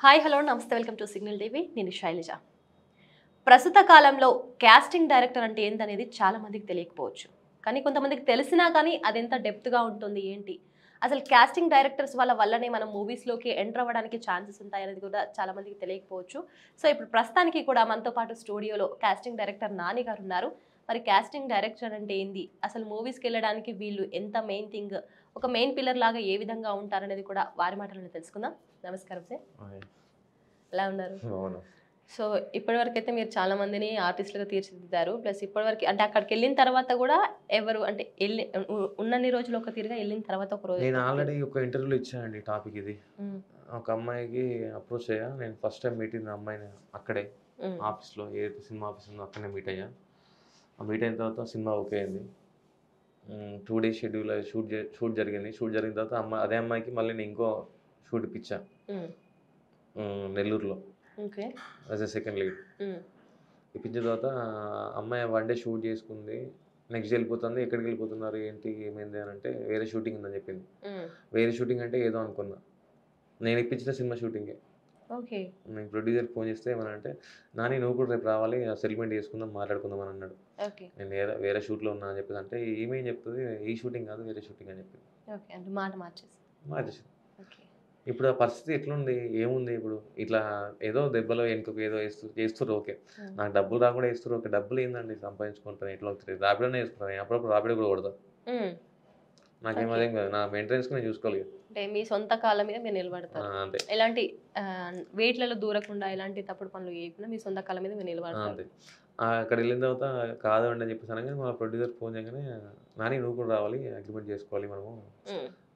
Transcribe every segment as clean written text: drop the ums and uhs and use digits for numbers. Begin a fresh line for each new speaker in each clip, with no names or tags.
Hi hello నమస్తే welcome to signal TV నేను శైలజ. ప్రస్తుత కాలంలో కాస్టింగ్ డైరెక్టర్ అంటే ఏంటనేది చాలా మందికి తెలియకపోవచ్చు. కానీ కొంతమందికి తెలిసినా కానీ అది ఎంత డెప్త్గా ఉంటుంది ఏంటి అసలు కాస్టింగ్ డైరెక్టర్స్ వల్లనే మనం మూవీస్లోకి ఎంటర్ అవ్వడానికి ఛాన్సెస్ ఉంటాయనేది కూడా చాలా మందికి తెలియకపోవచ్చు. సో ఇప్పుడు ప్రస్తుతానికి కూడా మనతో పాటు స్టూడియోలో కాస్టింగ్ డైరెక్టర్ నాని గారు ఉన్నారు. మరి కాస్టింగ్ డైరెక్టర్ అంటే ఏంది, అసలు మూవీస్కి వెళ్ళడానికి వీళ్ళు ఎంత మెయిన్ థింగ్, ఒక మెయిన్ పిల్లర్ లాగా ఏ విధంగా ఉంటారనేది కూడా వారి మాటలను తెలుసుకుందాం. నమస్కారం సార్, ఎలా ఉన్నారు? సో ఇప్పటివరకు అయితే మీరు చాలా మందిని ఆర్టిస్టులుగా తీర్చిదిద్దారు. ప్లస్ ఇప్పటివరకు అంటే అక్కడికి వెళ్ళిన తర్వాత కూడా ఎవరు అంటే ఉన్నన్ని రోజులు ఒక తీరుగా, వెళ్ళిన తర్వాత ఒక రోజు.
నేను ఆల్రెడీ ఒక ఇంటర్వ్యూలో ఇచ్చానండి టాపిక్ ఇది. ఒక అమ్మాయికి అప్రోచ్ అయ్యా. నేను ఫస్ట్ టైం మీట్ అయిన అమ్మాయిని అక్కడే ఆఫీస్లో, ఏదైతే సినిమా ఆఫీస్ ఉందో అక్కడనే మీట్ అయ్యా. ఆ మీట్ అయిన తర్వాత సినిమా ఓకే అయింది. 2 డేస్ షెడ్యూల్ షూట్ జరిగింది. షూట్ జరిగిన తర్వాత అదే అమ్మాయికి మళ్ళీ నేను ఇంకో షూట్ ఇప్పించా నెల్లూరులో యాజ్ ఎ సెకండ్ లీడ్. ఇప్పించిన తర్వాత అమ్మాయి 1 డే షూట్ చేసుకుంది. నెక్స్ట్ వెళ్ళిపోతుంది. ఎక్కడికి వెళ్ళిపోతున్నారు ఏంటి ఏమైంది అని అంటే వేరే షూటింగ్ ఉందని చెప్పింది. వేరే షూటింగ్ అంటే ఏదో అనుకున్నా, నేను ఇప్పించిన సినిమా షూటింగే. నేను ప్రొడ్యూసర్కి ఫోన్ చేస్తే ఏమనంటే, నాని నువ్వు కూడా రేపు రావాలి, సెటిల్మెంట్ చేసుకుందాం, మాట్లాడుకుందాం అని అన్నాడు. నేను వేరే షూట్లో ఉన్నా అని చెప్పేది. అంటే ఏమేం చెప్తుంది, ఈ షూటింగ్ కాదు వేరే షూటింగ్ అని చెప్పింది. మార్చేసి ఇప్పుడు ఆ పరిస్థితి ఎట్లుంది, ఏముంది ఇప్పుడు ఇట్లా ఏదో దెబ్బలో వెనుకకు ఏదో చేస్తుర్రు ఓకే. నాకు డబ్బులు రాకుండా వేస్తున్నారు ఓకే. డబ్బులు ఏందండి సంపాదించుకుంటాను, ఎట్లా అవుతుంది, రాపిడోనే వేసుకుంటాను. అప్పుడప్పుడు రాపిడో కూడా కొడతా. నాకేమదేం కాదు, నా మెయింటెనెన్స్కి నేను చూసుకోవాలి.
అంటే మీ సొంత కాళ్ళ మీద మీరు నిలబడతారు.
అంతే.
ఎలాంటి వెయిట్లలో దూరకుండా, ఎలాంటి తప్పుడు పనులు చేయకుండా మీ సొంత కాళ్ళ మీద మీరు నిలబడతారు.
అంతే. అక్కడ వెళ్ళిన తర్వాత కాదు అండి అని చెప్పేసి అనగానే మా ప్రొడ్యూసర్ ఫోన్ చేయగానే, నాని నువ్వు కూడా రావాలి, అగ్రిమెంట్ చేసుకోవాలి మనము,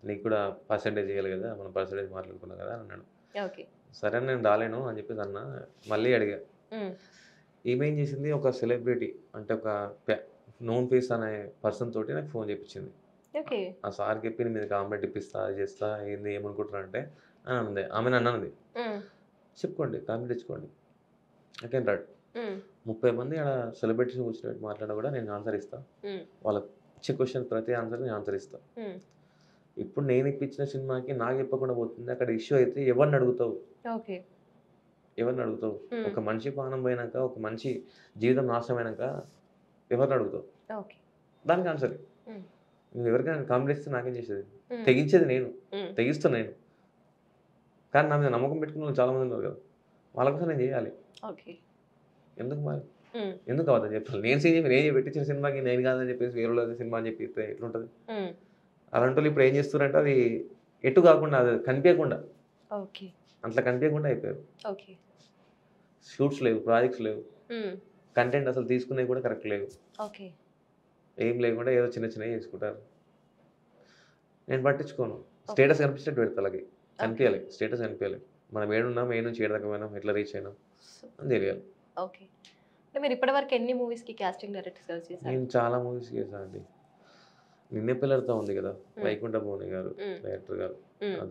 నీకు కూడా పర్సెంటేజ్ ఇవ్వాలి కదా, మనం పర్సెంటేజ్ మాట్లాడుకున్నాం కదా అని అన్నాడు. సరే నేను రాలేను అని చెప్పేసి అన్న. మళ్ళీ అడిగా. ఏమేం చేసింది, ఒక సెలబ్రిటీ అంటే ఒక నోన్ ఫేస్ అనే పర్సన్ తోటి నాకు ఫోన్ చేయించింది. ఆ సార్ చెప్పి మీరు కాంప్లైంట్ ఇప్పిస్తా, అది చేస్తా, ఏంది ఏమనుకుంటారు అంటే అని అంది. ఆమె నన్ను అన్నది, చెప్పుకోండి కాంప్లైంట్ ఇచ్చుకోండి, ఐ కెన్ రైట్. 30 మంది ఆడ సెలబ్రిటీస్ కూర్చోబెట్టి మాట్లాడినా కూడా నేను ఆన్సర్ ఇస్తా. వాళ్ళకి ఇచ్చే క్వశ్చన్ ప్రతి ఆన్సర్ నేను ఆన్సర్ ఇస్తా. ఇప్పుడు నేను ఇప్పించిన సినిమాకి నాకు చెప్పకుండా పోతుంది, అక్కడ ఇష్యూ అయితే ఎవరిని అడుగుతావు? ఎవరిని అడుగుతావు? ఒక మనిషి ప్రాణం పోయినాక, ఒక మనిషి జీవితం నాశనం అయినాక ఎవరిని అడుగుతావు? దానికి ఆన్సర్ నువ్వు ఎవరికైనా కాంప్లైంట్ ఇస్తే నాకేం చేసేది? తెగించేది నేను, తెగిస్తా నేను. కానీ నా మీద నమ్మకం పెట్టుకున్న వాళ్ళు చాలా మంది ఉన్నారు కదా, వాళ్ళ కోసం నేను చేయాలి. ఎందుకు మరి, ఎందుకు అవుతుంది చెప్పాలి? నేను పెట్టించిన సినిమాకి నేను కాదని చెప్పేసి వేరే సినిమా అని చెప్పి ఎట్లుంటుంది? అలాంటి వాళ్ళు ఇప్పుడు ఏం చేస్తున్నారంటే అది ఎటు కాకుండా, అది కనిపించకుండా, అట్లా కనిపించకుండా అయిపోయారు. షూట్స్ లేవు, ప్రాజెక్ట్స్ లేవు, కంటెంట్ అసలు తీసుకునేవి కూడా కరెక్ట్ లేవు, ఏం లేకుండా ఏదో చిన్న చిన్నవి చేసుకుంటారు. నేను పట్టించుకోను. స్టేటస్ కనిపించినట్టు పెడతా, అలాగే కనిపించాలి, స్టేటస్ కనిపించాలి. మనం ఏడున్నాం, ఏ నుంచి ఏడు రకమైనా, ఎట్లా రీచ్ అయినాం అని తెలియాలి.
మీరు ఇప్పటివరకు ఎన్ని మూవీస్కి కాస్టింగ్ డైరెక్టర్ చేశారు?
నేను చాలా మూవీస్ చేశాను అండి. నిన్నే పిల్లలతో ఉంది కదా, వైకుంఠ భవని గారు డైరెక్టర్ గారు,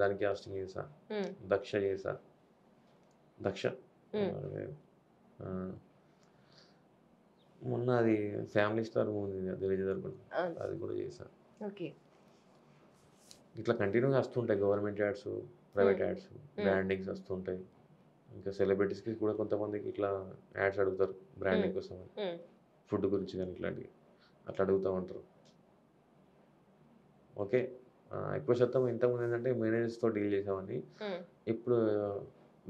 దానికి కాస్టింగ్ చేసా. దక్ష చేసా. మొన్న అది family star movie Vijay Darpana, అది కూడా చేసా. ఇట్లా కంటిన్యూగా వస్తుంటాయి government ads, private ads, brandings వస్తుంటాయి. ఇంకా సెలబ్రిటీస్కి కూడా కొంతమందికి ఇట్లా యాడ్స్ అడుగుతారు బ్రాండింగ్ కోసం, ఫుడ్ గురించి కానీ ఇట్లాంటివి అట్లా అడుగుతూ ఉంటారు. ఓకే. ఎక్కువ శాతం ఇంతకుముందు ఏంటంటే మేనేజర్స్తో డీల్ చేసామని, ఇప్పుడు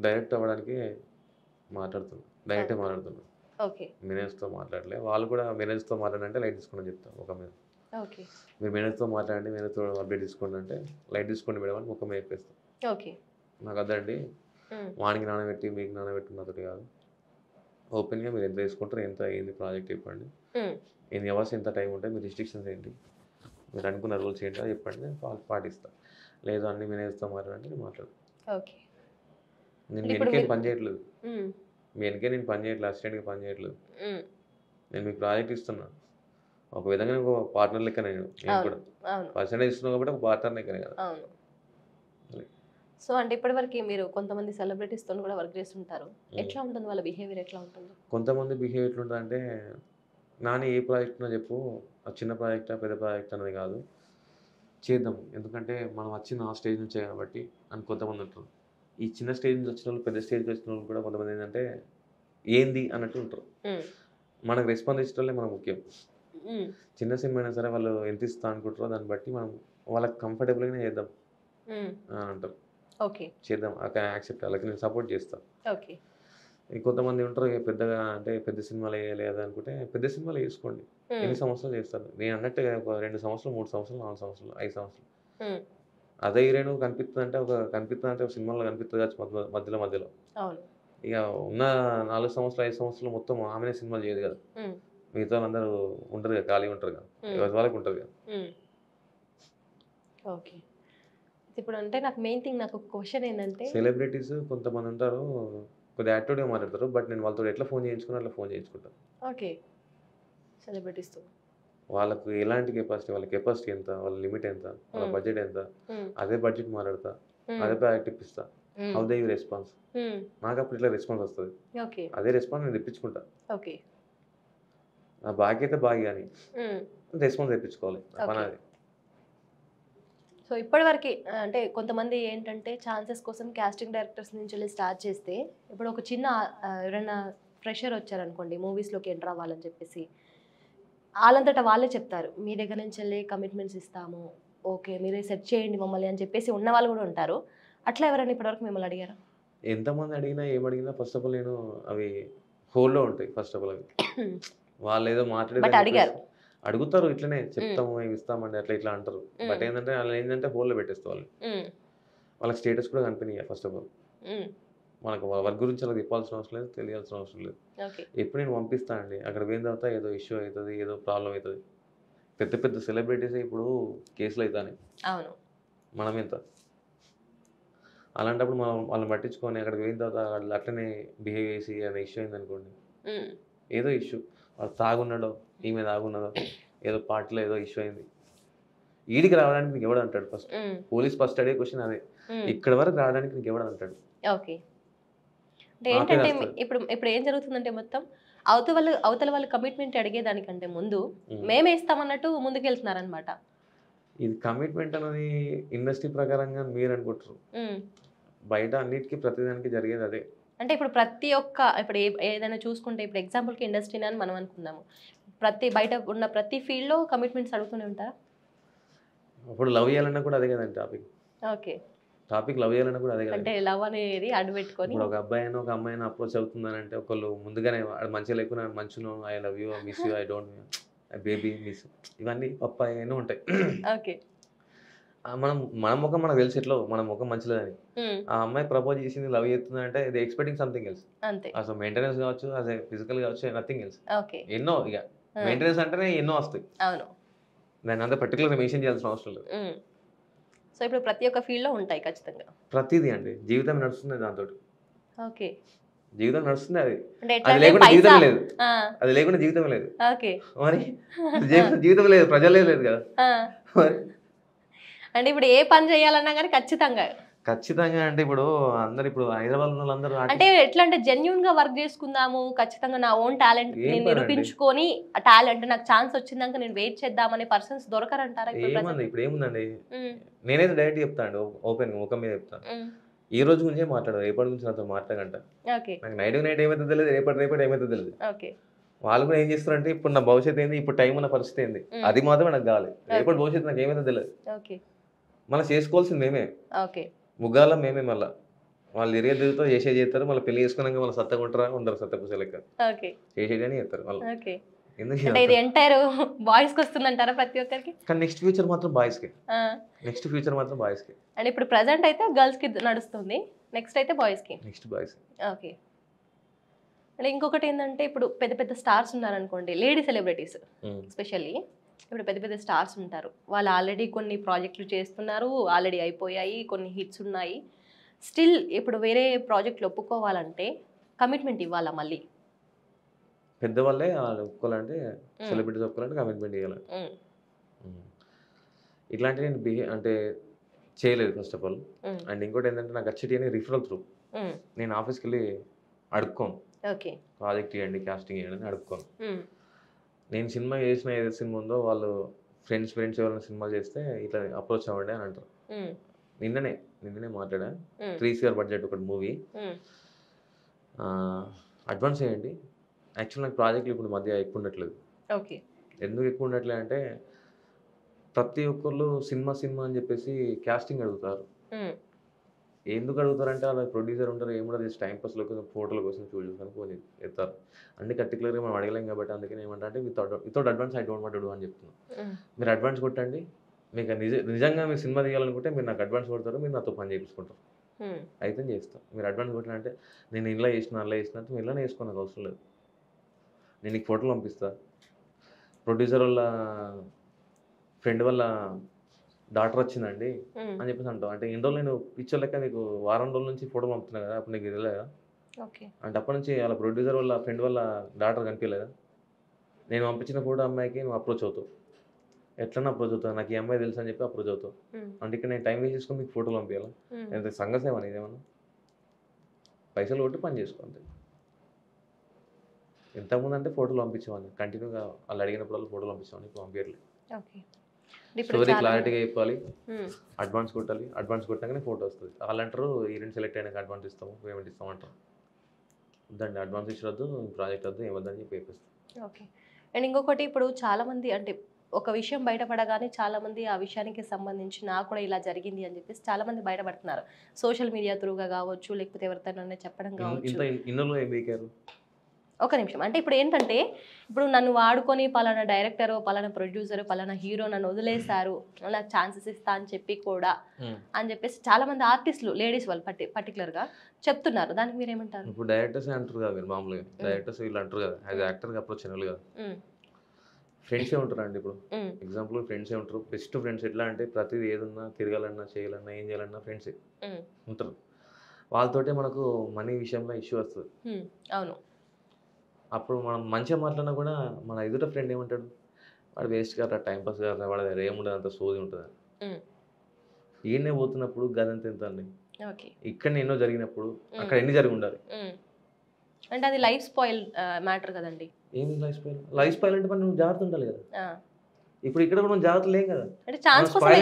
డైరెక్ట్ అవ్వడానికి డైరెక్టే మాట్లాడుతున్నాను. మేనేజర్స్తో మాట్లాడలే. వాళ్ళు కూడా మేనేజర్స్తో మాట్లాడంటే లైట్ తీసుకోండి చెప్తాను ఒక మీద. మీరు మేనేజర్తో మాట్లాడండి, మేనేజర్తో అప్డేట్ తీసుకోండి అంటే లైట్ తీసుకోండి మేడం అని ఒక మీద చెప్పేస్తాను. నాకు అదండి, వానికి నానబెట్టి మీకు నానబెట్టున్నది కాదు. ఓపెన్గా మీరు ఎంత తీసుకుంటారు, ఎంత ఏంది ప్రాజెక్ట్ చెప్పండి, ఎన్ని అవర్స్ ఎంత టైం ఉంటాయి, మీ రిస్ట్రిక్షన్స్ ఏంటి, మీరు అనుకున్న రూల్స్ ఏంటో చెప్పండి, నేను పాటిస్తాను. లేదు అన్ని మేనేజర్తో మాట్లాడంటే నేను మాట్లాడు. నేను మీ వెనకే పని చేయట్లేదు, నేను పని చేయట్లేదు, అసిస్టెంట్గా పని చేయట్లేదు. నేను మీకు ప్రాజెక్ట్ ఇస్తున్నా, ఒక విధంగా ఒక పార్ట్నర్ లెక్క. నేను కూడా పర్సెంటేజ్ ఇస్తున్నాను కాబట్టి ఒక పార్ట్నర్ లెక్కనే కదా.
సో అంటే ఇప్పటివరకు మీరు కొంతమంది సెలబ్రిటీస్తో కూడా వర్క్ చేస్తుంటారు, ఎట్లా ఉంటుంది వాళ్ళ బిహేవియర్, ఎట్లా ఉంటుంది?
కొంతమంది బిహేవియర్ ఎట్లుంటుంది అంటే, నాని ఏ ప్రాజెక్ట్నో చెప్పు, అది చిన్న ప్రాజెక్టా పెద్ద ప్రాజెక్ట్ అనేది కాదు, చేద్దాం, ఎందుకంటే మనం వచ్చిన ఆ స్టేజ్ నుంచే కాబట్టి అని కొంతమంది ఉంటారు. ఈ చిన్న స్టేజ్ నుంచి వచ్చిన వాళ్ళు పెద్ద స్టేజ్కి వచ్చిన వాళ్ళు కూడా కొంతమంది ఏంటంటే ఏంది అన్నట్టు ఉంటారు. మనకు రెస్పాన్స్ ఇచ్చే వాళ్ళే మనకు ముఖ్యం. చిన్న సినిమా అయినా సరే వాళ్ళు ఎంత ఇస్తా అనుకుంటారో దాన్ని బట్టి మనం వాళ్ళకి కంఫర్టబుల్గానే చేద్దాం అని అంటారు.
ఓకే,
చేద్దాం యాక్సెప్ట్, వాళ్ళకి నేను సపోర్ట్ చేస్తాను.
ఓకే.
కొంతమంది ఉంటారు పెద్దగా అంటే పెద్ద సినిమాలు వేయలేదు అనుకుంటే పెద్ద సినిమాలు వేసుకోండి, ఎన్ని సంవత్సరాలు చేస్తారు. నేను అన్నట్టుగా ఒక 2 సంవత్సరాలు 3 సంవత్సరాలు 4 సంవత్సరాలు 5 సంవత్సరాలు అదే హీరోయిన్ కనిపిస్తుంది అంటే ఒక సినిమాలో కనిపిస్తుంది కావచ్చు మధ్యలో మధ్యలో. ఇక ఉన్న 4 సంవత్సరాలు 5 సంవత్సరాలు మొత్తం ఆమెనే సినిమాలు చేయదు కదా. మిగతా వాళ్ళందరూ ఉంటారు కదా, ఖాళీ ఉంటారు కదా, ఎవరి వాళ్ళకి ఉంటుంది కదా.
ఓకే, ఇప్పుడు అంటే నాకు మెయిన్ థింగ్, నాకు క్వశ్చన్ ఏంటంటే
సెలబ్రిటీస్ కొంతమంది ఉంటారు కొద్దిగా యాక్టివ్గా మాట్లాడతారు, బట్ నేను వాళ్ళతో ఎట్లా ఫోన్ చేయించుకున్నా అట్లా ఫోన్ చేయించుకుంటాను.
ఓకే, సెలబ్రిటీస్తో
వాళ్ళకు ఎలాంటి కెపాసిటీ, వాళ్ళ కెపాసిటీ ఎంత, వాళ్ళ లిమిట్ ఎంత, వాళ్ళ బడ్జెట్ ఎంత, అదే బడ్జెట్ మాట్లాడతా, అదే ప్రాజెక్ట్ ఇప్పిస్తా. హౌ దే యూ రెస్పాన్స్, నాకు అప్పుడు ఇట్లా రెస్పాన్స్ వస్తుంది, అదే రెస్పాన్స్ నేను తెప్పించుకుంటా.
ఓకే,
నా బాగా అయితే బాగా కానీ రెస్పాన్స్ తెప్పించుకోవాలి పని అది.
సో ఇప్పటివరకు అంటే కొంతమంది ఏంటంటే ఛాన్సెస్ కోసం కాస్టింగ్ డైరెక్టర్స్ నుంచి వెళ్ళి స్టార్ట్ చేస్తే, ఇప్పుడు ఒక చిన్న ఎవరైనా ఫ్రెషర్ వచ్చారనుకోండి మూవీస్లోకి ఎంటర్ అవ్వాలని చెప్పేసి, వాళ్ళంతటా వాళ్ళే చెప్తారు మీ దగ్గర నుంచి వెళ్ళి కమిట్మెంట్స్ ఇస్తాము, ఓకే మీరే సెట్ చేయండి మమ్మల్ని అని చెప్పేసి ఉన్న వాళ్ళు కూడా ఉంటారు. అట్లా ఎవరైనా ఇప్పటివరకు మిమ్మల్ని అడిగారా?
ఎంతమంది అడిగినా ఏమడిగినా ఫస్ట్ ఆఫ్ ఆల్ నేను అవి హోల్డ్లో ఉంటాయి. ఫస్ట్ ఆఫ్ ఆల్ అవి వాళ్ళు ఏదో మాట్లాడే
అడిగారు,
అడుగుతారు, ఇట్లనే చెప్తాము ఇవి ఇస్తామండి అట్లా ఇట్లా అంటారు. బట్ ఏంటంటే వాళ్ళు ఏంటంటే హోల్లో పెట్టేస్తే వాళ్ళకి స్టేటస్ కూడా కనిపినాయి. ఫస్ట్ ఆఫ్ ఆల్ మనకు వర్క్ గురించి అలా చెప్పాల్సిన అవసరం లేదు, తెలియాల్సిన అవసరం లేదు. ఎప్పుడు నేను పంపిస్తానండి, అక్కడ పోయిన తర్వాత ఏదో ఇష్యూ అవుతుంది, ఏదో ప్రాబ్లం అవుతుంది. పెద్ద పెద్ద సెలబ్రిటీస్ ఇప్పుడు కేసులు అవుతాయి, మనం ఎంత. అలాంటప్పుడు మనం వాళ్ళని పట్టించుకొని అక్కడికి పోయిన తర్వాత వాళ్ళు అట్లనే బిహేవ్ చేసి అది ఇష్యూ అయింది అనుకోండి, ఏదో ఇష్యూ వాళ్ళు తాగున్నాడో ఈమె తాగున్నదో ఏదో పార్టీలో ఏదో ఇష్యూ అయింది, ఈడికి రావడానికి నీకు ఎవడు అంటాడు? ఫస్ట్ పోలీస్ ఫస్ట్ అడిగే క్వశ్చన్ అదే, ఇక్కడ వరకు రావడానికి నీకు ఎవడు అంటాడు?
ఓకే, అంటే ఏంటంటే ఇప్పుడు ఏం జరుగుతుందంటే మొత్తం అవతల వాళ్ళు కమిట్మెంట్ అడిగేదానికంటే ముందు మేమే ఇస్తామన్నట్టు ముందుకు వెళ్తున్నారనమాట.
ఇది కమిట్మెంట్ అనేది ఇండస్ట్రీ ప్రకారంగా మీరు అనుకుంటారు, బయట అన్నిటికీ ప్రతిదానికి జరిగేది అదే.
అంటే ఇప్పుడు ప్రతి ఒక్క ఇప్పుడు ఏదైనా చూసుకుంటే ఇప్పుడు ఎగ్జాంపుల్కి ఇండస్ట్రీని అని మనం అనుకుందాము, బయట ఉన్న ప్రతి ఫీల్డ్లో కమిట్మెంట్స్ అడుగుతూనే ఉంటారా?
అప్పుడు లవ్ చేయాలన్నా కూడా అదే కదండి టాపిక్.
ఓకే,
టాపిక్ లవ్ చేయాలన్నా కూడా అదే కదా.
అంటే లవ్ అనేది అడ్డు పెట్టుకొని
ఇప్పుడు ఒక అబ్బాయి అయినా ఒక అమ్మాయిని అప్రోచ్ అవుతుందని అంటే ఒకళ్ళు ముందుగానే మంచిగా లేకుండా మంచును I love you, miss you, I don't baby miss, ఇవన్నీ పప్పాయి అయినా ఉంటాయి.
ఓకే,
మన ముఖం మనకు తెలిసి ఎట్లో మన ముఖం మంచిలేదని, ఆ అమ్మాయి ప్రపోజ్ చేసింది లవ్ చేస్తుంది అంటే ఇది ఎక్స్పెక్టింగ్ సంథింగ్ ఎల్స్. అసలు మెయింటెనెన్స్ కావచ్చు, అదే ఫిజికల్ కావచ్చు, నథింగ్ ఎల్స్. ఎన్నో ఇక మెయింటెనెన్స్ అంటేనే ఎన్నో వస్తాయి, దాన్ని అంతా పర్టికులర్గా మెన్షన్ చేయాల్సిన అవసరం లేదు.
సో ఇప్పుడు ప్రతి ఒక్క ఫీల్డ్లో ఉంటాయి ఖచ్చితంగా,
ప్రతిదీ అండి. జీవితం నడుస్తుంది దాంతో.
ఓకే,
జీవితం నడుస్తుంది, అది లేకుండా జీవితం లేదు, అది లేకుండా జీవితం లేదు. మరి జీవితం లేదు, ప్రజలే లేదు కదా. మరి
అంటే ఇప్పుడు ఏ పని చేయాలన్నా కానీ ఖచ్చితంగా
అంటే ఇప్పుడు అందరు ఇప్పుడు హైదరాబాద్ వాళ్ళందరూ
అంటే ఎట్లా అంటే జెన్యూన్ గా వర్క్ చేసుకుందాము, ఖచ్చితంగా నా ఓన్ టాలెంట్ నేను నిరూపించుకొని ఆ టాలెంట్ నాకు ఛాన్స్ వచ్చిందాక నేను వెయిట్ చేద్దామనే పర్సన్స్ దొరకరంటారా?
ఇప్పుడు ఏముందండి, నేనైతే డైరెక్ట్ చెప్తాను, ఓపెన్ ముఖం మీద చెప్తాను, ఈ రోజు గురించే మాట్లాడదు, రేపటి గురించి నాతో మాట్లాడగంట. నాకు నైట్ ఏమైతే తెలియదు, రేపటి ఏమైతే తెలియదు. వాళ్ళు కూడా ఏం చేస్తారంటే ఇప్పుడు నా భవిష్యత్తు ఏంది, ఇప్పుడు టైం ఉన్న పరిస్థితి ఏంది, అది మాత్రమే నాకు కావాలి. రేపటి భవిష్యత్తు నాకు ఏమైతే తెలియదు. మళ్ళీ చేసుకోవాల్సింది మేమే, ముగ్గాల మేమే. మళ్ళీ వాళ్ళు తిరిగితో చేస్తారు, మళ్ళీ పెళ్లి చేసుకున్నాక మళ్ళీ సత్తగా ఉంటారా, ఉండరు, సత్తపూస లెక్క చేసేటని చెప్తారు మళ్ళీ.
ఇది ఎంటైర్ బాయ్స్ కి వస్తుందంటారా ప్రతి ఒక్కరికి?
కానీ నెక్స్ట్ ఫ్యూచర్ మాత్రం బాయ్స్ కి.
అండ్ ఇప్పుడు ప్రెజెంట్ అయితే గర్ల్స్ కి నడుస్తుంది, నెక్స్ట్ అయితే బాయ్స్ కి. ఓకే, అంటే ఇంకొకటి ఏంటంటే ఇప్పుడు పెద్ద పెద్ద స్టార్స్ ఉన్నారనుకోండి, లేడీ సెలబ్రిటీస్ ఎస్పెషల్లీ, ఇప్పుడు పెద్ద పెద్ద స్టార్స్ ఉంటారు, వాళ్ళు ఆల్రెడీ కొన్ని ప్రాజెక్టులు చేస్తున్నారు, ఆల్రెడీ అయిపోయాయి, కొన్ని హిట్స్ ఉన్నాయి. స్టిల్ ఇప్పుడు వేరే ప్రాజెక్టులు ఒప్పుకోవాలంటే కమిట్మెంట్ ఇవ్వాలా? మళ్ళీ
పెద్దవాళ్ళే ఒప్పుకోవాలంటే, సెలబ్రిటీస్ ఒప్పుకోవాలంటే కమిట్మెంట్ ఇవ్వాలి. ఇట్లాంటివి నేను అంటే చేయలేదు ఫస్ట్ ఆఫ్ ఆల్. అండ్ ఇంకోటి ఏంటంటే నాకు వచ్చేటి అని రిఫరల్ త్రూ, నేను ఆఫీస్కి వెళ్ళి అడుక్కోను, ప్రాజెక్ట్ ఇవ్వండి, కాస్టింగ్ ఇవ్వండి అని అడుక్కోను. నేను సినిమా చేసిన ఏదైతే సినిమా ఉందో వాళ్ళు ఫ్రెండ్స్ ఎవరైనా సినిమా చేస్తే ఇట్లా అప్రోచ్ అవ్వండి అని అంటారు. నిన్ననే మాట్లాడా 3 CR బడ్జెట్ ఒకటి మూవీ అడ్వాన్స్ చేయండి. యాక్చువల్ నాకు ప్రాజెక్టులు ఇప్పుడు మధ్య ఎక్కువ ఉండట్లేదు.
ఓకే.
ఎందుకు ఎక్కువ ఉండట్లేదు అంటే ప్రతి ఒక్కళ్ళు సినిమా అని చెప్పేసి క్యాస్టింగ్ అడుగుతారు. ఎందుకు అడుగుతారంటే అలా ప్రొడ్యూసర్ ఉంటారు, ఏముండదు, జస్ట్ టైం పాస్లో కోసం ఫోటోల కోసం చూసుకొని ఫోన్ ఎత్తారు. అన్ని పర్టికులర్గా మనం అడగలేం కాబట్టి అందుకని ఏమంటా అంటే without advance I don't want to do అని చెప్తున్నాను. మీరు అడ్వాన్స్ కొట్టండి, మీకు నిజంగా మీరు సినిమా తీయాలనుకుంటే మీరు నాకు అడ్వాన్స్ కొడతారు, మీరు నాతో పని చేయించుకుంటారు, అయితే చేస్తాం. మీరు అడ్వాన్స్ కొట్టినంటే నేను ఇలా చేసిన అలా చేసినట్టు మీరు ఇలానే వేసుకో, నాకు అవసరం లేదు, నేను నీకు ఫోటోలు పంపిస్తా. ప్రొడ్యూసర్ వాళ్ళ ఫ్రెండ్ వాళ్ళ డాక్టర్ వచ్చిందండి అని చెప్పేసి అంటావు. అంటే ఎన్ని రోజులు నేను పిక్చర్ లెక్క నీకు వారం రోజుల నుంచి ఫోటో పంపుతున్నా కదా, అప్పుడు నీకు తెలియదా? అంటే అప్పటి నుంచి వాళ్ళ ప్రొడ్యూసర్ వాళ్ళ ఫ్రెండ్ వాళ్ళ డాక్టర్ కనిపించలేదా? నేను పంపించిన ఫోటో అమ్మాయికి నువ్వు అప్రోచ్ అవుతావు, ఎట్లన్నా అప్రోచ్ అవుతావు, నాకు ఈ అమ్మాయి తెలుసు అని చెప్పి అప్రోచ్ అవుతావు. అంటే ఇక్కడ నేను టైం వేస్ట్ చేసుకొని మీకు ఫోటోలు పంపించాలా? ఎంత సంగసేమా ఇదేమన్నా? పైసలు కొట్టి పని చేసుకోండి. ఇంతకుముందు అంటే ఫోటోలు పంపించేవాడిని కంటిన్యూగా, వాళ్ళు అడిగినప్పుడు ఫోటోలు పంపించేవాడిని, ఇప్పుడు పంపించలేదు. స్టోరీ క్లారిటీగా చెప్పాలి, అడ్వాన్స్ కొట్టాలి, అడ్వాన్స్ కొట్టాకనే ఫోటో వస్తుంది. వాళ్ళు అంటారు ఈవెంట్ సెలెక్ట్ అయినాక అడ్వాన్స్ ఇస్తాము, పేమెంట్ ఇస్తాము అంటారు. వద్దండి, అడ్వాన్స్ ఇచ్చొద్దు, ప్రాజెక్ట్ వద్దు, ఏమొద్దని చెప్పి పేపిస్తాం.
ఓకే. అండ్ ఇంకొకటి, ఇప్పుడు చాలామంది అంటే ఒక విషయం బయటపడగానే చాలామంది ఆ విషయానికి సంబంధించి నాకు కూడా ఇలా జరిగింది అని చెప్పేసి చాలామంది బయటపడుతున్నారు. సోషల్ మీడియా త్రూగా కావచ్చు, లేకపోతే ఎవరితోనైనా చెప్పడం కావచ్చు.
ఇన్నోలో ఏం బీకారు?
ఒక నిమిషం. అంటే ఇప్పుడు ఏంటంటే, ఇప్పుడు నన్ను వాడుకొని పలానా డైరెక్టరు, పలానా ప్రొడ్యూసరు, పలానా హీరో నన్ను వదిలేశారు, నాకు ఛాన్సెస్ ఇస్తా అని చెప్పి కూడా అని చెప్పేసి చాలా మంది ఆర్టిస్టులు, లేడీస్ వాళ్ళు పర్టికులర్గా చెప్తున్నారు. దానికి మీరు ఏమంటారు?
ఇప్పుడు డైరెక్టర్స్ అంటారు కదా, మీరు మామూలుగా డైరెక్టర్స్ వీళ్ళు అంటారు కదా, యాజ్ యాక్టర్గా అప్రోచ్ అయిన కదా, ఫ్రెండ్సే ఉంటారండి. ఇప్పుడు ఎగ్జాంపుల్ ఫ్రెండ్సే ఉంటారు. Best friends. ఎట్లా అంటే ప్రతిదీ ఏదన్నా తిరగాలన్నా, చేయాలన్నా, ఏం చేయాలన్నా ఫ్రెండ్సే ఉంటారు. వాళ్ళతోటే మనకు మనీ విషయంలో ఇష్యూ వస్తుంది.
అవును.
అప్పుడు మనం మంచిగా మాట్లాడినా కూడా మన ఎదుట ఫ్రెండ్ ఏమంటాడు, వాడు వేస్ట్ కదా, టైం పాస్ కదా, వాడు ఏముండదు, అంత సోది ఉంటుంది. ఈయనే పోతున్నప్పుడు గదంత ఎంత అండి, ఇక్కడ ఎన్నో జరిగినప్పుడు అక్కడ ఎన్ని జరిగి ఉండాలి.
అంటే అది లైఫ్ స్పాయిల్ మ్యాటర్ కదండి.
ఏమి లైఫ్ స్పాయిల్? లైఫ్ స్పాయిల్ అంటే మనం జాగ్రత్త ఉండాలి కదా. ఇప్పుడు ఇక్కడ మనం జాగ్రత్త లేం కదా,
అంటే ఛాన్స్ కోసమే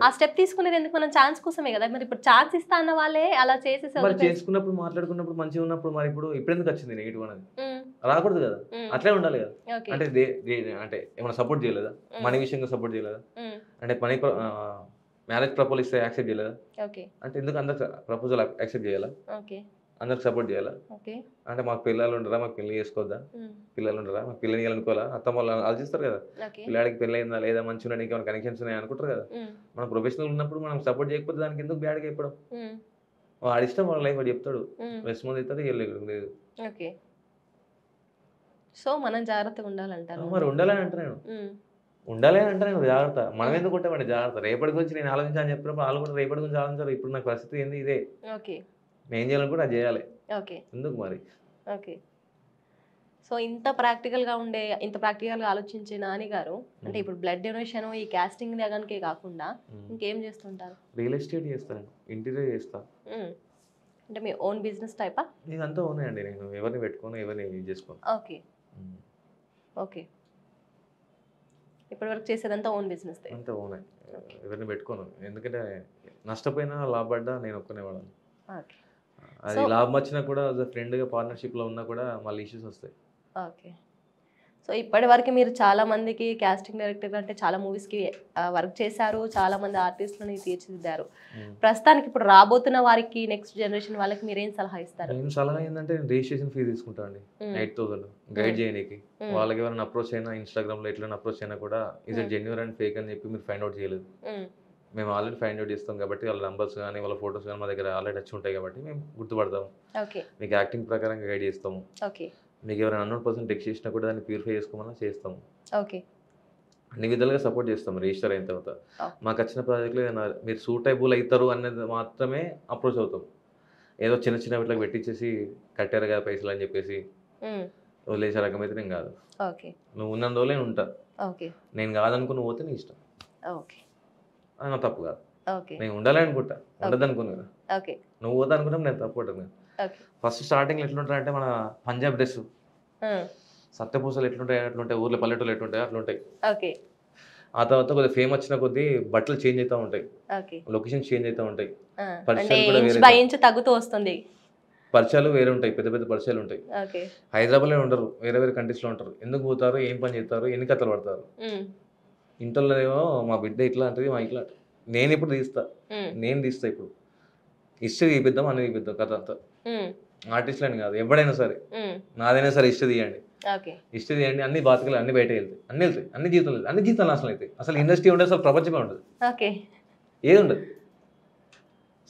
ఆ స్టెప్ తీసుకునేది. ఎందుకు? మనం ఛాన్స్ కోసమే కదా. మరి ఇప్పుడు ఛాన్స్ ఇస్తా అన్న వాళ్ళే అలా చేసేసి
మరి చేసుకున్నప్పుడు మాట్లాడుకున్నప్పుడు మంచిగా ఉన్నప్పుడు మరి ఇప్పుడు ఎందుకు వచ్చింది నెగిటివ్ అనేది? రాకూడదు కదా, అట్లే ఉండాలి కదా. అంటే అంటే ఏమైనా సపోర్ట్ చేయలేదా? మనీ విషయంగా సపోర్ట్ చేయలేదా? అంటే మనీ మ్యారేజ్ ప్రపోజల్ ఇస్తే యాక్సెప్ట్ చేయలేదా? అంటే ఎందుకు అందరు ప్రపోజల్ యాక్సెప్ట్ చేయాలా? అందరికి సపోర్ట్ చేయాలా? అంటే మాకు పిల్లలు ఉండరా, మాకు పెళ్లి చేసుకోవద్దా, పిల్లలు ఉండరా, మాకు పిల్లని అనుకోవాలా? అత్తమ్మ వాళ్ళు ఆలోచిస్తారు కదా, పిల్లాడికి పెళ్ళి అయిందా లేదా, మంచిగా ఉన్నాడు, ఇంకేమైనా కనెక్షన్స్ ఉన్నాయి అనుకుంటారు కదా. మనం ప్రొఫెషనల్ ఉన్నప్పుడు మనం సపోర్ట్ చేయకపోతే దానికి ఎందుకు బ్యాడ్గా చెప్పడం? వాడి ఇష్టం, వాళ్ళ లైఫ్ వాడు చెప్తాడు, రెస్పాన్స్ అవుతుంది, లేదు.
సో మనం జాగ్రత్తగా ఉండాలంటారు.
మరి ఉండాలని అంటే నేను జాగ్రత్త. మనం ఎందుకు ఉంటామండి జాగ్రత్త? రేపటి గురించి నేను ఆలోచించాలని చెప్పినప్పుడు వాళ్ళు కూడా రేపటి గురించి ఆలోచించారు. ఇప్పుడు నాకు పరిస్థితి ఏంది ఇదే, నేను చేయాలనుకుంటే అది చేయాలి. ఎందుకు మరి?
ఓకే. సో ఇంత ప్రాక్టికల్గా ఆలోచించే నాని గారు, అంటే ఇప్పుడు బ్లడ్ డొనేషన్, ఈ కాస్టింగ్ దగ్గరకే కాకుండా ఇంకేం చేస్తుంటారు?
రియల్ ఎస్టేట్ చేస్తాను, ఇంటీరియర్ చేస్తా.
అంటే మీ ఓన్ బిజినెస్ టైపా?
ఇదంతా ఉన్నాయండి, నేను ఎవరిని పెట్టుకోను, ఎవరిని యూజ్ చేసుకోను.
ఓకే. ఇప్పటి వరకు చేసేదంతా ఓన్ బిజినెస్?
అంతా ఓనే, ఎవరిని పెట్టుకోను. ఎందుకంటే నష్టపోయినా లాభపడ్డా నేను ఒక్కనేవాడను. అది లాభం వచ్చినా కూడా ఫ్రెండ్గా పార్ట్నర్షిప్లో ఉన్నా కూడా మళ్ళీ ఇష్యూస్ వస్తాయి.
ఓకే. సో ఇప్పటి వరకు మీరు చాలా మందికి కాస్టింగ్ డైరెక్టర్ అంటే చాలా మూవీస్కి వర్క్ చేశారు, చాలా మంది ఆర్టిస్టులని తీర్చిదిద్దారు. ప్రస్తుతానికి ఇప్పుడు రాబోతున్న వారికి, నెక్స్ట్ జనరేషన్ వాళ్ళకి మీరు ఏం సలహా ఇస్తారు?
నేను సలహా ఏంటంటే, నేను రిజిస్ట్రేషన్ ఫీ తీసుకుంటాను అండి, 8,000 గైడ్ చేయడానికి. వాళ్ళకి ఎవరైనా అప్రోచ్ అయినా, ఇన్స్టాగ్రామ్లో ఎట్లైనా అప్రోచ్ అయినా కూడా is it genuine and fake అని చెప్పి మీరు ఫైండ్ అవుట్ చేయలేదు. మేము ఆల్రెడీ ఫైండ్ అవుట్ చేస్తాం కాబట్టి, వాళ్ళ నంబర్స్ కానీ వాళ్ళ ఫొటోస్ కానీ మా దగ్గర ఆల్రెడీ వచ్చి ఉంటాయి కాబట్టి మేము గుర్తుపడతాము. మీకు యాక్టింగ్ ప్రకారంగా గైడ్ చేస్తాము. మీకు ఎవరైనా అన్నోన్ పర్సన్ టెక్స్ట్ చేసినా కూడా దాన్ని ప్యూరిఫై చేసుకోమన్నా చేస్తాము. అన్ని విధాలుగా సపోర్ట్ చేస్తాము రిజిస్టర్ అయిన తర్వాత. మాకు వచ్చిన ప్రాజెక్టులు ఏదైనా మీరు సూటబుల్ అవుతారు అనేది మాత్రమే అప్రోచ్ అవుతాం. ఏదో చిన్న చిన్న వీటికి పెట్టించేసి కట్టారు కదా పైసలు అని చెప్పేసి వదిలేసే రకం అయితే నేను కాదు. నువ్వు ఉన్నందు రోజులు నేను ఉంటా, నేను కాదనుకుని పోతే నీ ఇష్టం, అది నా తప్పు కాదు. నేను ఉండాలి అనుకుంటా, ఉండదు అనుకున్నా. నువ్వు పోతా అనుకుంటా నేను తప్పు ఉంటుంది. ఫస్ట్ స్టార్టింగ్లో ఎట్లుంటాయి అంటే, మన పంజాబ్ డ్రెస్ సత్యపూసలు ఎట్లుంటాయి అట్లుంటాయి, ఊర్లో పల్లెటూళ్ళు ఎట్లుంటాయి అట్లుంటాయి. ఆ తర్వాత కొద్దిగా ఫేమ్ వచ్చిన కొద్దీ బట్టలు చేంజ్ అవుతూ ఉంటాయి,
ఓకే.
లొకేషన్ చేంజ్ అవుతూ ఉంటాయి,
అంటే
పరిచయాలు కూడా
ఇంచ్
వేరే
బై ఇంచ్ తగ్గుతూ వస్తుంది.
పరిచయాలు వేరే ఉంటాయి, పెద్ద పెద్ద పరిచయాలు ఉంటాయి.
ఓకే.
హైదరాబాద్లో ఉండరు, వేరే వేరే కంట్రీస్లో ఉంటారు. ఎందుకు పోతారు, ఏం పని చేస్తారు, ఎన్ని కథలు పడతారు. ఇంటర్లోనేమో మా బిడ్డ ఇట్లా అంటది, మా ఇట్లా నేను ఇప్పుడు తీస్తా, నేను తీస్తా ఇప్పుడు హిస్టరీ తీపిద్దాం, అన్ని తీపిద్దాం కథ అంతా. ఆర్టిస్టులు అని కాదు, ఎవడైనా సరే, నాదైనా సరే హిస్టరీ తీయండి, హిస్టరీ తీయండి, అన్ని బాతకాలు అన్ని బయట వెళ్తాయి, అన్ని జీవితాలు, అన్ని జీవితాలు నాశనం అవుతాయి. అసలు ఇండస్ట్రీ ఉండదు, అసలు ప్రపంచమే ఉండదు, ఏది ఉండదు,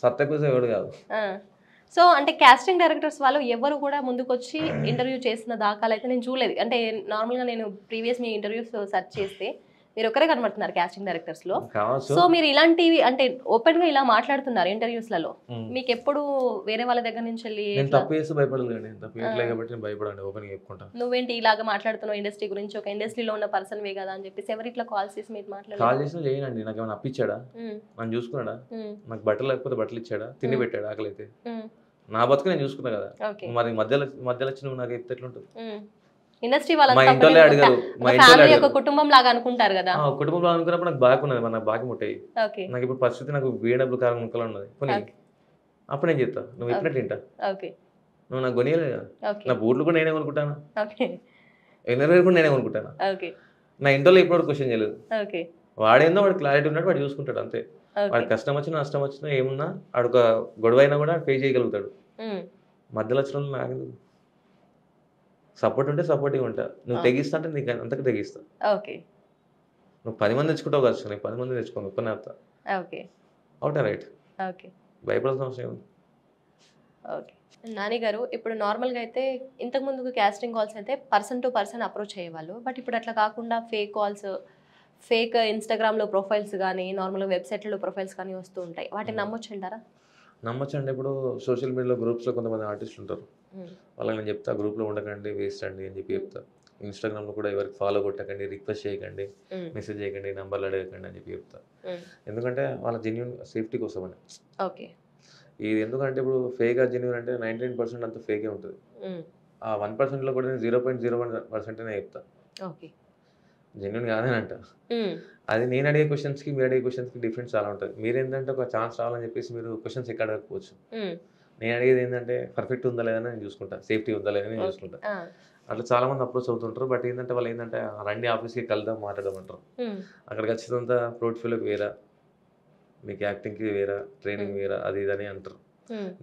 సత్తా కోసం ఎవడు కాదు.
సో అంటే కాస్టింగ్ డైరెక్టర్స్ వాళ్ళు ఎవరు కూడా ముందుకొచ్చి ఇంటర్వ్యూ చేసిన దాఖలు అయితే నేను చూడలేదు. అంటే నార్మల్గా నేను ప్రీవియస్ మీ ఇంటర్వ్యూస్ సెర్చ్ చేస్తే మీరు ఒకరే కనబడుతున్నారు కాస్టింగ్ డైరెక్టర్స్ లో. సో మీరు ఇలాంటివి అంటే ఓపెన్ గా ఇలా మాట్లాడుతున్నారు ఇంటర్వ్యూస్లలో, మీకు ఎప్పుడు వేరే వాళ్ళ దగ్గర నుంచి వెళ్ళి
తప్పు చేస్తే భయపడలేదు, తప్పు చేయట్లేదు కాబట్టి భయపడండి, ఓపెన్ చెప్పుకుంటా.
నువ్వేంటి ఇలాగా మాట్లాడుతున్నావు ఇండస్ట్రీ గురించి, ఒక ఇండస్ట్రీలో ఉన్న పర్సన్ వే కదా అని చెప్పేసి ఎవరు ఇట్లా కాల్ చేసి మీరు మాట్లాడారు?
కాల్ చేసినా చేయనండి, నాకు ఏమైనా అప్పిచ్చాడా, నన్ను చూసుకున్నాడా, నాకు బట్టలు లేకపోతే బట్టలు ఇచ్చాడా, తిండి పెట్టాడు, ఆకలి అయితే నా బతుకు నేను చూసుకున్నా కదా. మరి మధ్యలో వచ్చి నువ్వు నాకు చెప్తే ఎట్లుంటుంది.
ఇండస్ట్రీ వాళ్ళ కుటుంబం లాగా అనుకుంటారు కదా.
కుటుంబంలో అనుకున్నప్పుడు నాకు బాగున్నది, నాకు బాగా ముట్టాయి. నాకు ఇప్పుడు పరిస్థితి, నాకు వేడబ్బులు కారం ముక్కలు ఉన్నది, అప్పుడు నేను చెప్తా, నువ్వు ఎప్పుడైనా తింటా, నువ్వు నాకు కొనియలేదు కదా, నా బూట్లు కూడా నేనే కొనుక్కుంటాను, ఎన్నర కూడా నేనే కొనుక్కుంటాను. నా ఇంట్లో ఇప్పుడు క్వశ్చన్ చేయలేదు, వాడేందో వాడు క్లారిటీ ఉన్నాడు, వాడు చూసుకుంటాడు అంతే. వాడికి కష్టం వచ్చినా నష్టం వచ్చినా ఏమున్నా వాడు ఒక గొడవ అయినా కూడా పే చేయగలుగుతాడు. మధ్యలో వచ్చిన నాకు సపోర్ట్ ఉంటే సపోర్టివ్గా ఉంటా, నువ్వు తెగిస్తా అంటే నీకు అంతకు తెగిస్తా. నువ్వు 10 మంది తెచ్చుకుంటావు కదా, నేను 10 మంది తెచ్చుకోను, ఒక్కనే వస్తా. అవునా రైట్, భయపడాల్సిన అవసరం ఉంది.
ఓకే నాని గారు, ఇప్పుడు నార్మల్గా అయితే ఇంతకు ముందుకు కాస్టింగ్ కాల్స్ అయితే పర్సన్ టు పర్సన్ అప్రోచ్ అయ్యేవాళ్ళు, బట్ ఇప్పుడు అట్లా కాకుండా ఫేక్ కాల్స్, ఫేక్ ఇన్స్టాగ్రామ్లో ప్రొఫైల్స్ కానీ నార్మల్గా వెబ్సైట్లలో ప్రొఫైల్స్ కానీ వస్తూ ఉంటాయి, వాటిని నమ్మొచ్చు అంటారా?
నమ్మొచ్చు అండి. ఇప్పుడు సోషల్ మీడియాలో గ్రూప్స్లో కొంతమంది ఆర్టిస్టులు ఉంటారు, వాళ్ళకి నేను చెప్తా గ్రూప్లో ఉండకండి, వేస్ట్ అండి అని చెప్పి చెప్తా. ఇన్స్టాగ్రామ్లో కూడా ఎవరికి ఫాలో కొట్టకండి, రిక్వెస్ట్ చేయకండి, మెసేజ్ చేయకండి, నెంబర్లు అడగకండి అని చెప్పి చెప్తా. ఎందుకంటే వాళ్ళ జెన్యున్ సేఫ్టీ కోసం అని.
ఓకే.
ఇది ఎందుకంటే ఇప్పుడు ఫేక్ జెన్యున్ అంటే 99% అంతా ఫేకే ఉంటుంది, ఆ 1%లో కూడా నేను 0.01% చెప్తా, జెన్యున్ కాదని అంట. అది నేను అడిగే క్వశ్చన్స్కి మీరు అడిగే క్వశ్చన్స్కి డిఫరెన్స్ చాలా ఉంటుంది. మీరు ఏంటంటే ఒక ఛాన్స్ రావాలని చెప్పేసి మీరు క్వశ్చన్స్ ఎక్కడ అడగకపోవచ్చు, నేను అడిగేది ఏంటంటే పర్ఫెక్ట్ ఉందా లేదా నేను చూసుకుంటా, సేఫ్టీ ఉందా లేదా నేను చూసుకుంటా. అట్లా చాలా మంది అప్రోచ్ అవుతుంటారు, బట్ ఏంటంటే వాళ్ళు ఏంటంటే రండి ఆఫీస్కి కలుద్దాం మాట్లాడమంటారు, అక్కడికి వచ్చినంత పోర్ట్ఫోలియోకి వేరా, మీకు యాక్టింగ్కి వేరా, ట్రైనింగ్ వేరా, అది ఇదని అంటారు.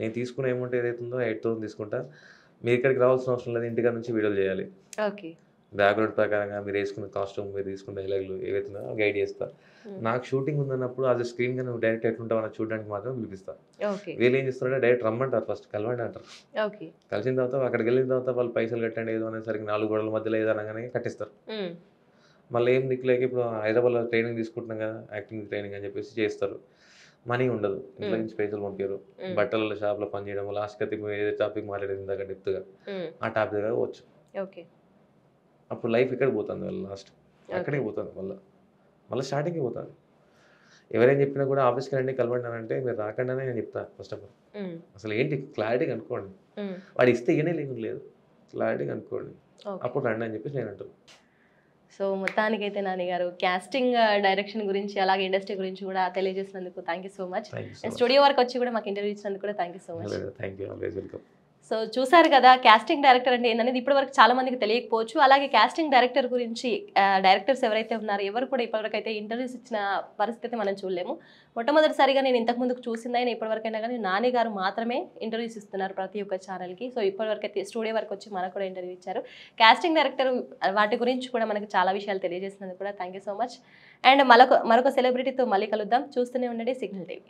నేను తీసుకున్న అమౌంట్ ఏదైతుందో 8,000 తీసుకుంటా, మీరు ఇక్కడికి రావాల్సిన అవసరం లేదు, ఇంటికాడ నుంచి వీడియోలు చేయాలి, బ్యాక్గ్రౌండ్ ప్రకారంగా మీరు వేసుకున్న కాస్ట్యూమ్, మీరు తీసుకున్న డైలాగులు ఏవైతుందో గైడ్ చేస్తా. నాకు షూటింగ్ ఉందన్నప్పుడు అది స్క్రీన్గా నువ్వు డైరెక్ట్ ఎట్లుంటావు అని చూడడానికి మాత్రం పిలిపిస్తా. వీళ్ళు ఏం చేస్తారంటే డైరెక్ట్ రమ్మంటారు, ఫస్ట్ కలవండి అంటారు. కలిసిన తర్వాత అక్కడికి వెళ్ళిన తర్వాత వాళ్ళు పైసలు కట్టండి ఏదో అనేసరికి 4 గోడల మధ్యలో ఏదనగానే కట్టిస్తారు. మళ్ళీ ఏం దిక్కులేక ఇప్పుడు హైదరాబాద్లో ట్రైనింగ్ తీసుకుంటున్నాం కదా, యాక్టింగ్ ట్రైనింగ్ అని చెప్పేసి చేస్తారు, మనీ ఉండదు, ఇంట్లో నుంచి పైసలు పంపారు, బట్టల షాప్లో పనిచేయడం, లాస్ట్కి అయితే ఏదో టాపిక్ మాట్లాడేది ఇందాక డెప్త్గా, ఆ టాపిక్ దగ్గర వచ్చు. అప్పుడు లైఫ్ ఎక్కడికి పోతుంది, వాళ్ళు లాస్ట్ అక్కడికి పోతుంది, మళ్ళీ స్టార్టింగ్కి పోతుంది. ఎవరేం చెప్పినా కూడా ఆఫీస్కి రండి కలవండి అని అంటే మీరు రాకుండా నేను చెప్తాను. ఫస్ట్ ఆఫ్ ఆల్ అసలు ఏంటి క్లారిటీగా అనుకోండి, వాడు ఇస్తే ఇయనే లేదు, క్లారిటీగా అనుకోండి, అప్పుడు రండి అని చెప్పేసి నేను అంటాను.
సో మొత్తానికైతే నాని గారు కాస్టింగ్ డైరెక్షన్ గురించి అలాగే ఇండస్ట్రీ గురించి కూడా తెలియజేసినందుకు thank you so much. Studio వరకు వచ్చి కూడా మాకు ఇంటర్వ్యూ ఇచ్చినందుకు కూడా thank you so much.
Thank you, always welcome.
So చూసారు కదా, కాస్టింగ్ డైరెక్టర్ అంటే ఏంటనేది ఇప్పటివరకు చాలా మందికి తెలియకపోవచ్చు. అలాగే కాస్టింగ్ డైరెక్టర్ గురించి డైరెక్టర్స్ ఎవరైతే ఉన్నారో ఎవరు కూడా ఇప్పటివరకు అయితే ఇంటర్వ్యూస్ ఇచ్చిన పరిస్థితి మనం చూడలేము. మొట్టమొదటిసారిగా నేను ఇంతకు ముందుకు చూసింది అయినా ఇప్పటివరకైనా కానీ నాని గారు మాత్రమే ఇంటర్వ్యూస్ ఇస్తున్నారు ప్రతి ఒక్క ఛానల్కి. సో ఇప్పటివరకు అయితే స్టూడియో వరకు వచ్చి మనకు కూడా ఇంటర్వ్యూ ఇచ్చారు. కాస్టింగ్ డైరెక్టర్ వాటి గురించి కూడా మనకి చాలా విషయాలు తెలియజేసినందుకు కూడా thank you so much. And మరొక సెలబ్రిటీతో మళ్ళీ కలుద్దాం. చూస్తూనే ఉండండి సిగ్నల్ టీవీ.